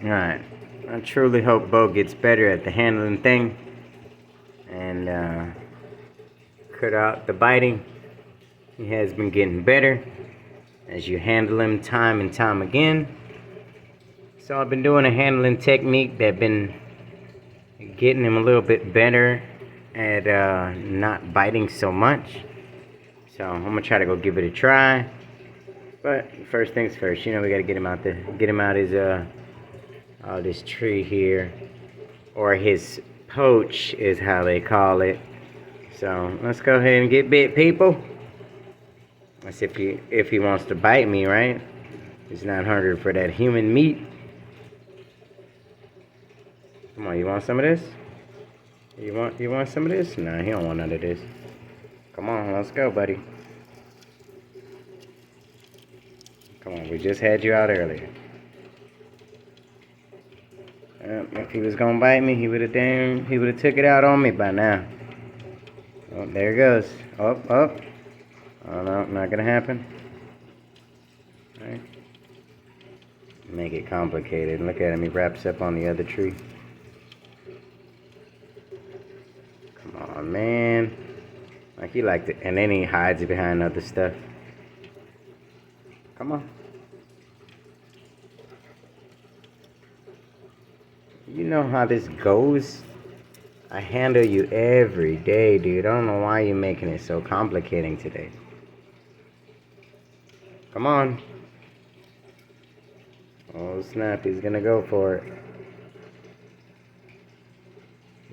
Alright. I truly hope Bo gets better at the handling thing. And cut out the biting. He has been getting better as you handle him time and time again. So I've been doing a handling technique that's been getting him a little bit better at not biting so much. So I'm gonna try to go give it a try. But first things first, we gotta get him out there. Get him out his this tree here, or his poach is how they call it. So let's go ahead and get bit, people. Let's see if he wants to bite me, right? He's not hungry for that human meat. Come on, you want some of this? You want some of this? Nah, he don't want none of this. Come on, let's go, buddy. Come on, we just had you out earlier. If he was gonna bite me, he would have took it out on me by now. Oh, there it goes. Up. Oh no, not gonna happen. All right. Make it complicated. Look at him, he wraps up on the other tree. Come on, man. Like he liked it, and then he hides behind other stuff. Come on. You know how this goes. I handle you every day, dude. I don't know why you're making it so complicating today. Come on. Oh snap, he's gonna go for it.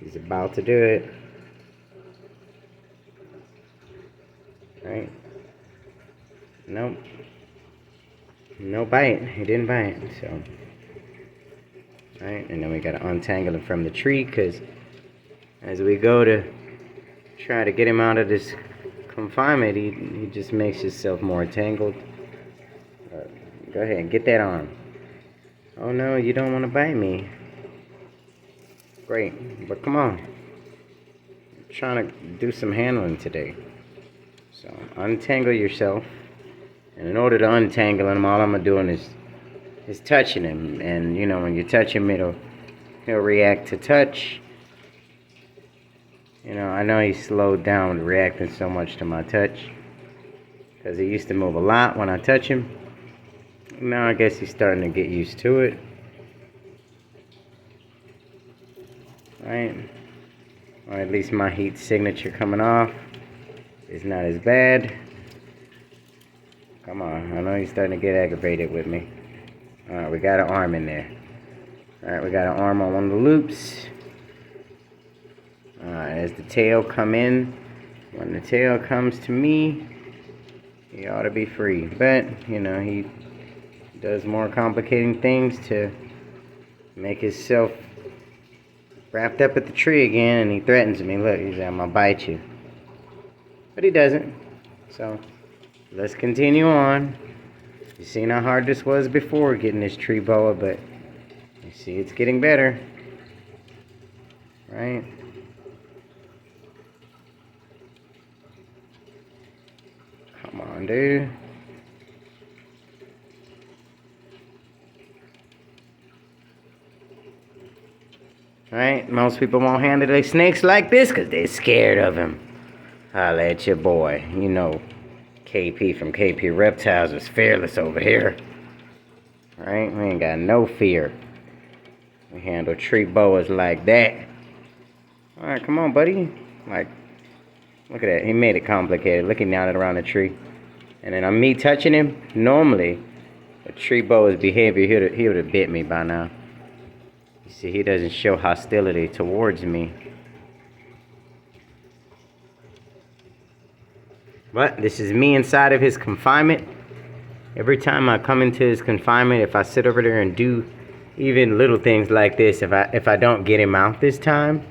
He's about to do it. Right? Nope. No bite. He didn't bite, so. Alright, and then we gotta untangle him from the tree, because as we go to try to get him out of this confinement, he just makes himself more tangled. Go ahead and get that arm. Oh no, you don't want to bite me. Great, but come on. I'm trying to do some handling today. So untangle yourself. And in order to untangle him, all I'm doing is touching him. And when you touch him, he'll react to touch. I know he's slowed down reacting so much to my touch, because he used to move a lot when I touch him. Now I guess he's starting to get used to it. Right? Or at least my heat signature coming off is not as bad. Come on, I know he's starting to get aggravated with me. Alright, we got an arm in there. Alright, we got an arm on one of the loops. Alright, as the tail come in, when the tail comes to me, he ought to be free. But, he does more complicating things to make himself wrapped up at the tree again, and he threatens me. Look, he's like, I'm gonna bite you. But he doesn't. So, let's continue on. You've seen how hard this was before getting this tree boa, but you see it's getting better. Right? Come on, dude. Right? Most people won't handle their snakes like this because they're scared of him. Holla at your boy. KP from KP Reptiles is fearless over here. Right? We ain't got no fear. We handle tree boas like that. Alright, come on, buddy. Like, look at that. He made it complicated. Looking down around the tree. And then on me touching him, normally, a tree boa's behavior, he would have bit me by now. You see, he doesn't show hostility towards me. But this is me inside of his confinement. Every time I come into his confinement, if I sit over there and do even little things like this, if I don't get him out this time,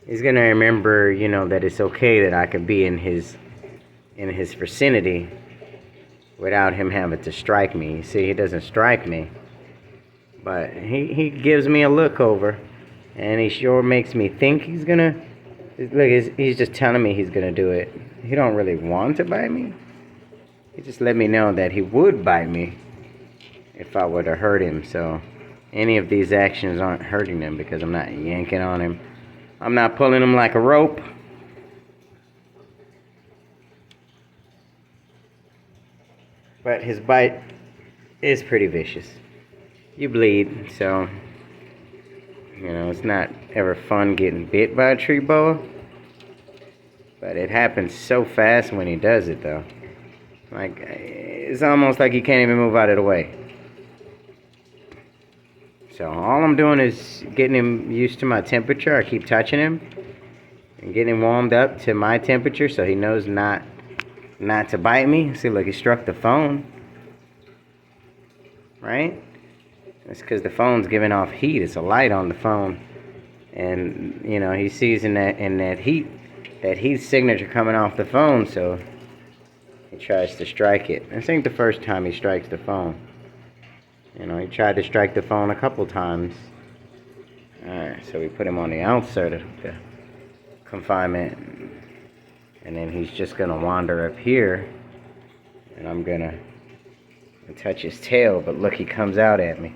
he's gonna remember, that it's okay that I can be in his vicinity without him having to strike me. You see, he doesn't strike me, but he gives me a look over, and he sure makes me think he's gonna. Look, he's just telling me he's gonna do it. He don't really want to bite me. He just let me know that he would bite me if I were to hurt him. So, any of these actions aren't hurting him because I'm not yanking on him. I'm not pulling him like a rope. But his bite is pretty vicious. You bleed, so, you know, it's not ever fun getting bit by a tree boa. But it happens so fast when he does it, though. Like, it's almost like he can't even move out of the way. So all I'm doing is getting him used to my temperature. I keep touching him and getting him warmed up to my temperature so he knows not to bite me. See, look, he struck the phone. Right? That's because the phone's giving off heat. It's a light on the phone. And, you know, he sees in that heat signature coming off the phone, so he tries to strike it. This ain't the first time he strikes the phone. You know, he tried to strike the phone a couple times. Alright, so we put him on the outside of the confinement. And then he's just going to wander up here. And I'm going to touch his tail. But look, he comes out at me.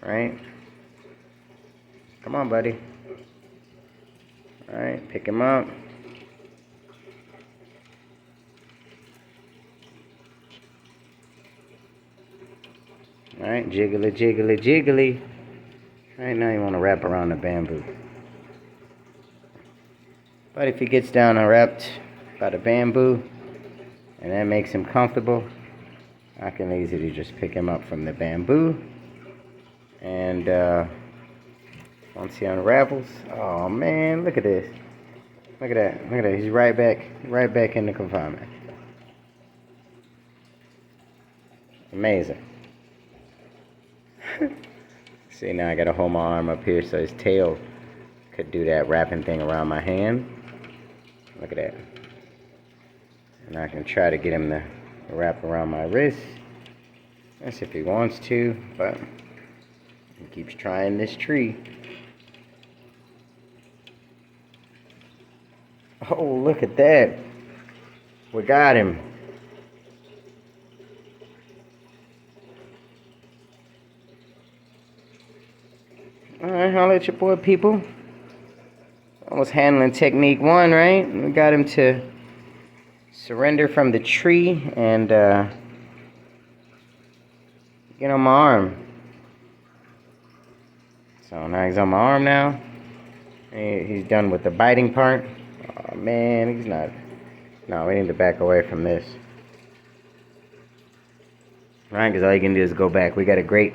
Right? Come on, buddy. Alright, pick him up. Alright, jiggly, jiggly, jiggly. Right now you want to wrap around the bamboo. But if he gets down and wrapped by the bamboo, and that makes him comfortable, I can easily just pick him up from the bamboo. And once he unravels, oh man, look at this. Look at that, look at that. He's right back in the confinement. Amazing. See, now I gotta hold my arm up here so his tail could do that wrapping thing around my hand. Look at that. And I can try to get him to wrap around my wrist. That's if he wants to, but he keeps trying this tree. Oh, look at that. We got him. Alright, holla at your boy, people. I was handling technique 1, right? We got him to surrender from the tree and get on my arm. So now he's on my arm now. He's done with the biting part. Oh man, he's not. No, we need to back away from this. Right, because all you can do is go back. We got a great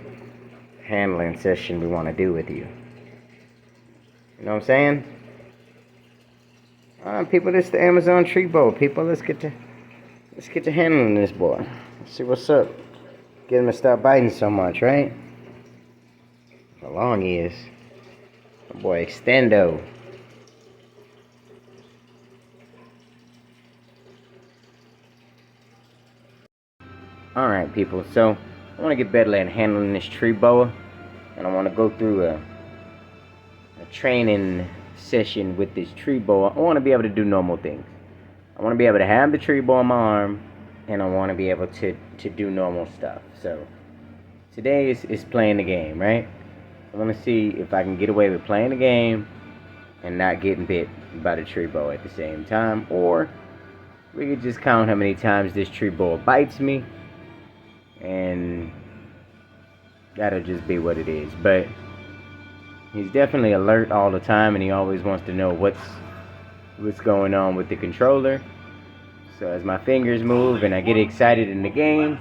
handling session we want to do with you. You know what I'm saying? Alright, people, this is the Amazon tree boa. People, let's get to handling this boy. Let's see what's up. Get him to stop biting so much, right? How long he is. Oh boy, extendo. Alright, people, so I want to get better at handling this tree boa. And I want to go through a training session with this tree boa. I want to be able to do normal things. I want to be able to have the tree boa on my arm, and I want to be able to do normal stuff. So today is playing the game, right? I want to see if I can get away with playing the game and not getting bit by the tree boa at the same time, or we could just count how many times this tree boa bites me, and that'll just be what it is. But he's definitely alert all the time, and he always wants to know what's going on with the controller. So as my fingers move and I get excited in the game,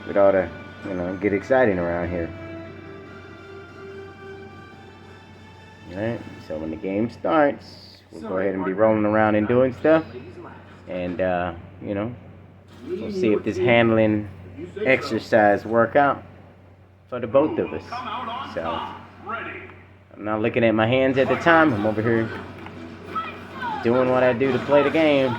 it ought to, you know, get exciting around here. Alright, so when the game starts, we'll go ahead and be rolling around and doing stuff. And, you know, we'll see if this handling exercise work out for the both of us. So I'm not looking at my hands at the time. I'm over here doing what I do to play the game.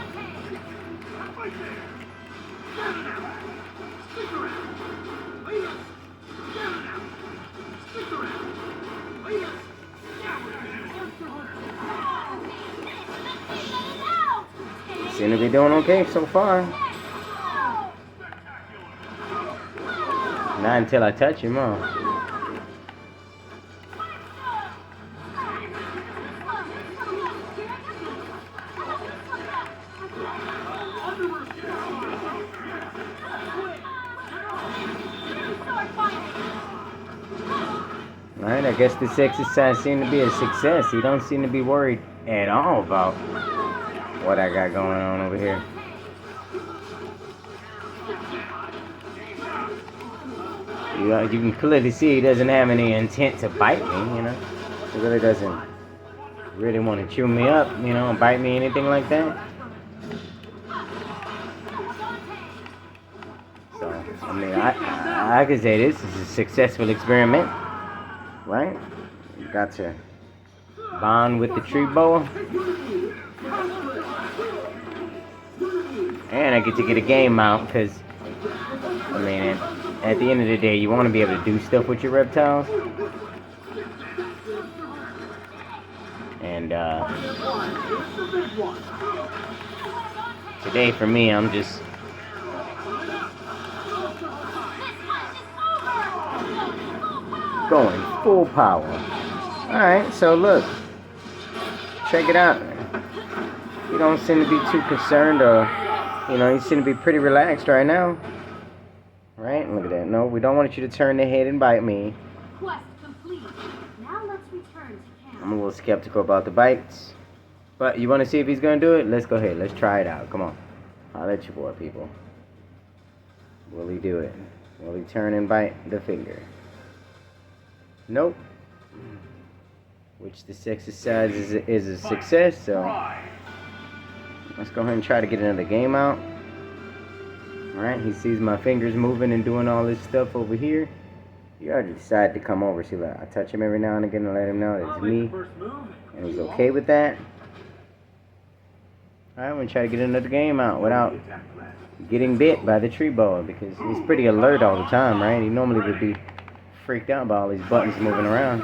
Seem to be doing okay so far. Not until I touch him, huh? Alright, I guess this exercise seemed to be a success. He don't seem to be worried at all about what I got going on over here. You can clearly see he doesn't have any intent to bite me, you know. He really doesn't really want to chew me up, you know, bite me, anything like that. So, I mean, I could say this is a successful experiment, right? You got to bond with the tree boa. And I get to get a game out, because, I mean, at the end of the day, you want to be able to do stuff with your reptiles. And, today for me, I'm just going full power. Alright, so look. Check it out. You don't seem to be too concerned, or, you know, you seem to be pretty relaxed right now. Right? Look at that. No, we don't want you to turn the head and bite me. Quest complete. Now let's return to camp. I'm a little skeptical about the bites. But you want to see if he's going to do it? Let's go ahead. Let's try it out. Come on. I'll let you boy, people. Will he do it? Will he turn and bite the finger? Nope. Which this exercise is a success, so let's go ahead and try to get another game out. Alright, he sees my fingers moving and doing all this stuff over here. He already decided to come over. See, like, I touch him every now and again to let him know that it's me. And he's okay with that. Alright, I'm going to try to get another game out without getting bit by the tree boa, because he's pretty alert all the time, right? He normally would be freaked out by all these buttons moving around.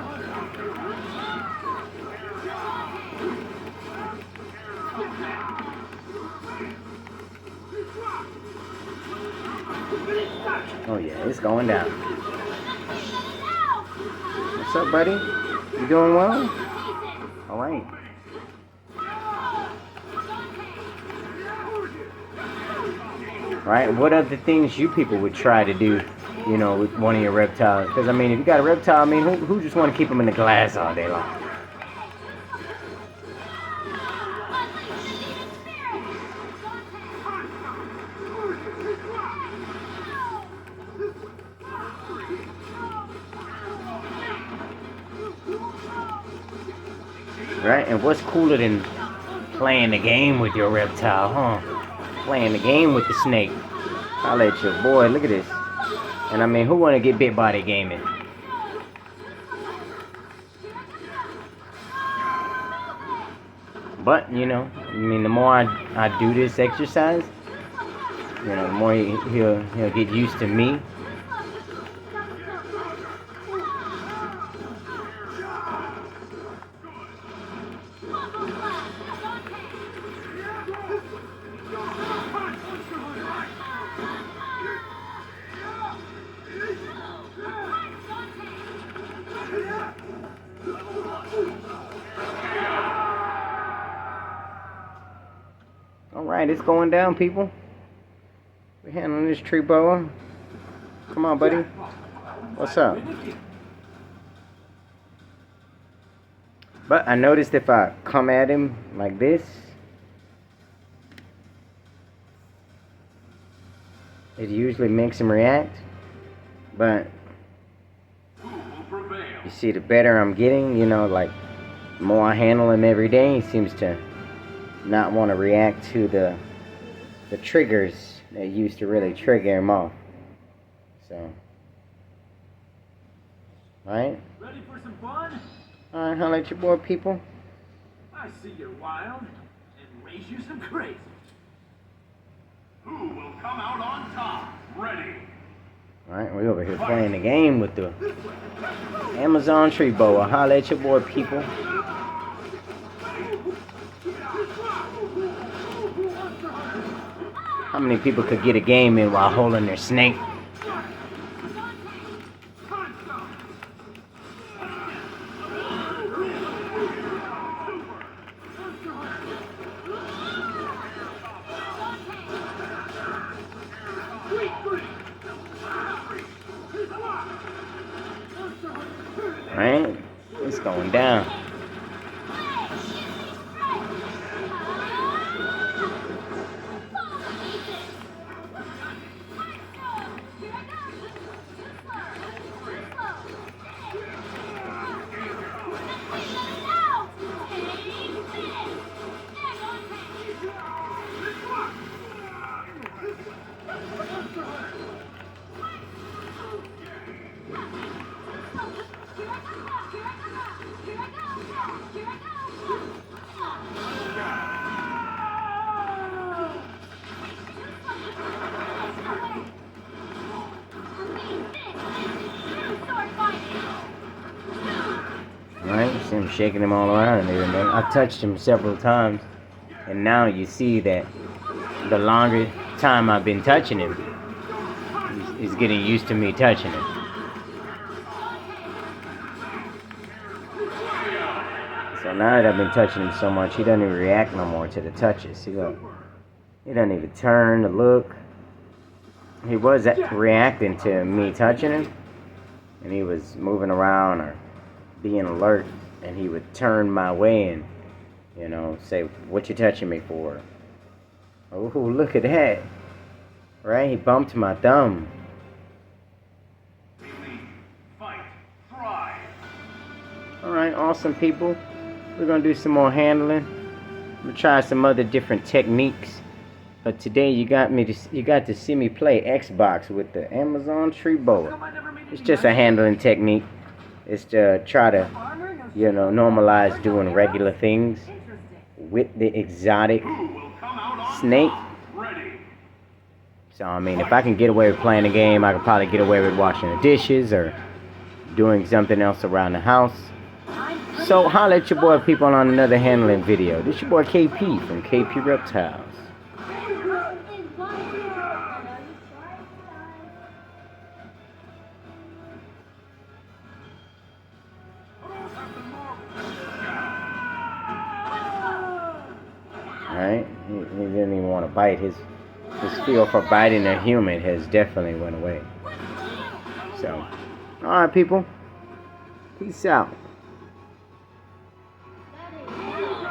Oh yeah, it's going down. What's up, buddy? You doing well? All right. Right, what other things you people would try to do, you know, with one of your reptiles? Because, I mean, if you got a reptile, I mean, who just want to keep them in the glass all day long? Right, and what's cooler than playing the game with your reptile, huh? Playing the game with the snake. I'll let your boy, look at this. And I mean, who want to get bit by the gaming? But, you know, I mean, the more I do this exercise, you know, the more he'll get used to me. Alright, it's going down, people. We're handling this tree boa. Come on, buddy. What's up? But I noticed if I come at him like this, it usually makes him react. But you see, the better I'm getting, you know, like, the more I handle him every day, he seems to not want to react to the triggers that used to really trigger him off. So, alright? Ready for some fun? Alright, holla at your boy, people. I see you're wild, and raise you some crazy. Who will come out on top? Ready? Alright, we over here playing the game with the Amazon tree boa. Holla at your boy, people. How many people could get a game in while holding their snake? Right? It's going down. Right? You see him shaking him all around and everything. I touched him several times, and now you see that the longer time I've been touching him, he's getting used to me touching him. So now that I've been touching him so much, he doesn't even react no more to the touches. See, look, he doesn't even turn to look. He was reacting to me touching him, and he was moving around or being alert, and he would turn my way and, you know, say, "What you touching me for?" Oh, look at that. Right? He bumped my thumb. Fight, thrive. Alright, awesome people. We're gonna do some more handling. We'll try some other different techniques. But today you got to see me play Xbox with the Amazon tree boa. It's just a handling technique. It's to try to, you know, normalize doing regular things with the exotic snake. So I mean, if I can get away with playing the game, I can probably get away with washing the dishes or doing something else around the house. So holla at your boy people on another handling video. This your boy KP from KP Reptiles. Alright, he didn't even want to bite. His feel for biting a human has definitely went away. So, alright people, peace out.